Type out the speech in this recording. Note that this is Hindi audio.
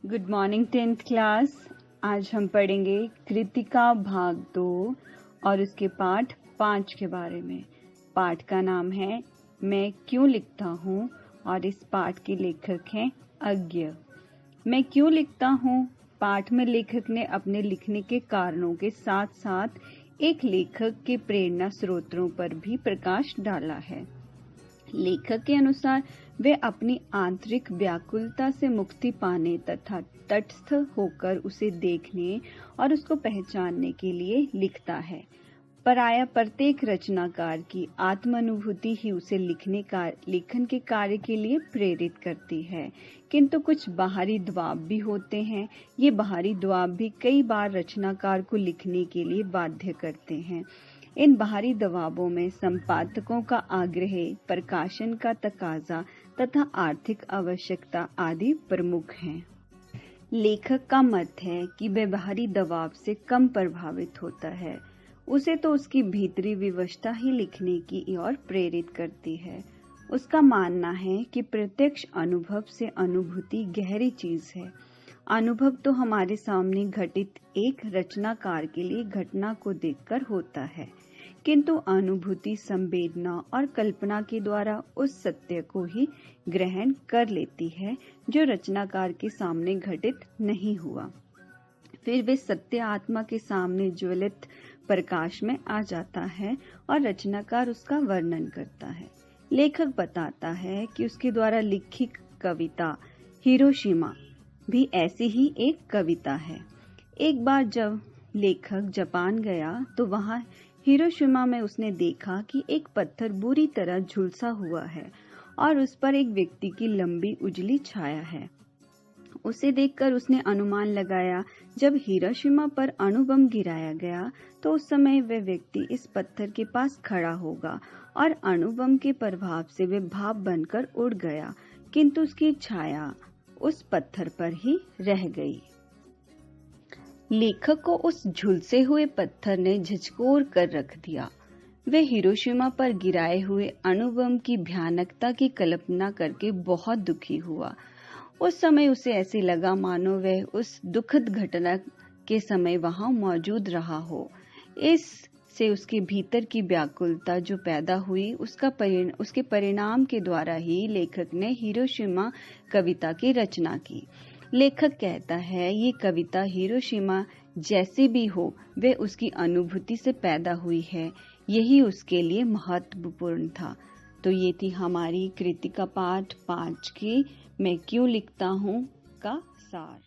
Good morning 10th class. आज हम पढ़ेंगे कृतिका भाग 2 और उसके पाठ 5 के बारे में। पाठ का नाम है मैं क्यों लिखता हूँ और इस पाठ के लेखक हैं अज्ञ। मैं क्यों लिखता हूँ पाठ में लेखक ने अपने लिखने के कारणों के साथ साथ एक लेखक के प्रेरणा स्रोतों पर भी प्रकाश डाला है। लेखक के अनुसार वे अपनी आंतरिक व्याकुलता से मुक्ति पाने तथा तटस्थ होकर उसे देखने और उसको पहचानने के लिए लिखता है। पराया प्रत्येक रचनाकार की आत्मानुभूति ही उसे लेखन के कार्य के लिए प्रेरित करती है, किंतु कुछ बाहरी दबाव भी होते हैं। ये बाहरी दबाव भी कई बार रचनाकार को लिखने के लिए बाध्य करते हैं। इन बाहरी दबावों में संपादकों का आग्रह, प्रकाशन का तकाजा तथा आर्थिक आवश्यकता आदि प्रमुख हैं। लेखक का मत है कि वह बाहरी दबाव से कम प्रभावित होता है। उसे तो उसकी भीतरी विवशता ही लिखने की ओर प्रेरित करती है। उसका मानना है कि प्रत्यक्ष अनुभव से अनुभूति गहरी चीज है। अनुभव तो हमारे सामने घटित एक रचनाकार के लिए घटना को देखकर होता है, किंतु अनुभूति संवेदना और कल्पना के द्वारा उस सत्य को ही ग्रहण कर लेती है जो रचनाकार के सामने घटित नहीं हुआ। फिर वे सत्य आत्मा के सामने ज्वलित प्रकाश में आ जाता है और रचनाकार उसका वर्णन करता है। लेखक बताता है कि उसके द्वारा लिखी कविता हिरोशिमा भी ऐसी ही एक कविता है। एक बार जब लेखक जापान गया तो वहां हिरोशिमा में उसने देखा कि एक पत्थर बुरी तरह झुलसा हुआ है और उस पर एक व्यक्ति की लंबी उजली छाया है। उसे देखकर उसने अनुमान लगाया, जब हिरोशिमा पर अणु बम गिराया गया तो उस समय वह व्यक्ति इस पत्थर के पास खड़ा होगा और अणु बम के प्रभाव से वह भाप बनकर उड़ गया, किंतु उसकी छाया उस पत्थर पर ही रह गई। लेखक को उस झुलसे हुए पत्थर ने झकझोर कर रख दिया। वे हिरोशिमा पर गिराए हुए अणु बम की भयानकता की कल्पना करके बहुत दुखी हुआ। उस समय उसे ऐसे लगा मानो वह उस दुखद घटना के समय वहां मौजूद रहा हो। इससे उसके भीतर की व्याकुलता जो पैदा हुई उसके परिणाम के द्वारा ही लेखक ने हिरोशिमा कविता की रचना की। लेखक कहता है ये कविता हिरोशिमा जैसे भी हो वे उसकी अनुभूति से पैदा हुई है, यही उसके लिए महत्वपूर्ण था। तो ये थी हमारी कृतिका पाठ 5 की मैं क्यों लिखता हूँ का सार।